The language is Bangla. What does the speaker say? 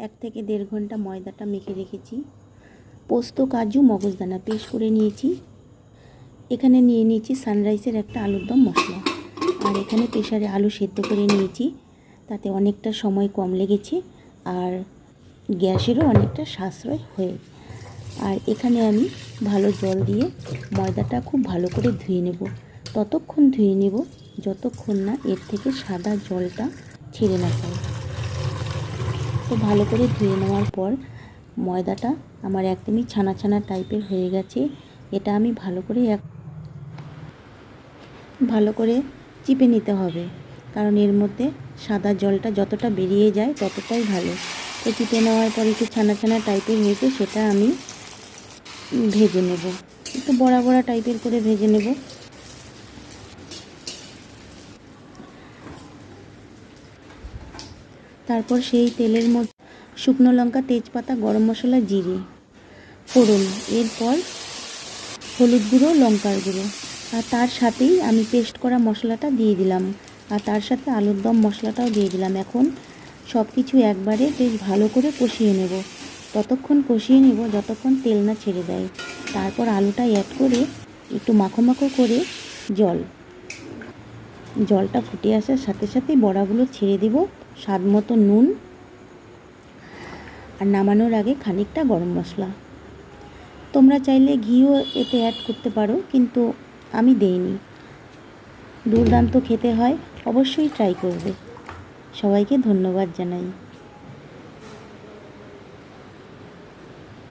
1 থেকে 1.5 ঘন্টা ময়দাটা মেখে রেখেছি। পোস্ত, কাজু, মগজদানা পেস্ট করে নিয়েছি। এখানে নিয়ে নিয়েছি সানরাইজের একটা আলুর দম মশলা। আর এখানে প্রেসারে আলু সেদ্ধ করে নিয়েছি, তাতে অনেকটা সময় কম লেগেছে আর গ্যাসেরও অনেকটা সাশ্রয় হয়ে। আর এখানে আমি ভালো জল দিয়ে ময়দাটা খুব ভালো করে ধুয়ে নেব। ততক্ষণ ধুয়ে নেব যতক্ষণ না এর থেকে সাদা জলটা ছেড়ে না যায়। তো ভালো করে ধুয়ে নেওয়ার পর ময়দাটা আমার একদমই ছানা ছানা টাইপের হয়ে গেছে। এটা আমি ভালো করে চিপে নিতে হবে, কারণ এর মধ্যে সাদা জলটা যতটা বেরিয়ে যায় ততটাই ভালো। তো চিপে নেওয়ার পর একটু ছানা ছানা টাইপের হয়েছে, সেটা আমি ভেজে নেব। একটু বড়া বড়া টাইপের করে ভেজে নেব। তারপর সেই তেলের মধ্যে শুকনো লঙ্কা, তেজপাতা, গরম মশলা, জিরে ফোড়ন, এরপর হলুদ গুঁড়ো, লঙ্কার গুঁড়ো, আর তার সাথেই আমি পেস্ট করা মশলাটা দিয়ে দিলাম। আর তার সাথে আলুর দম মশলাটাও দিয়ে দিলাম। এখন সব কিছু একবারে বেশ ভালো করে কষিয়ে নেব। ততক্ষণ কষিয়ে নেব যতক্ষণ তেল না ছেড়ে দেয়। তারপর আলুটা অ্যাড করে একটু মাখো মাখো করে জলটা ফুটে আসার সাথে সাথেই বড়াগুলো ছেড়ে দেব। স্বাদ মতো নুন, আর নামানোর আগে খানিকটা গরম মশলা। তোমরা চাইলে ঘিও এতে অ্যাড করতে পারো, কিন্তু আমি দেইনি। দুর্দান্ত খেতে হয়, অবশ্যই ট্রাই করবে। সবাইকে ধন্যবাদ জানাই।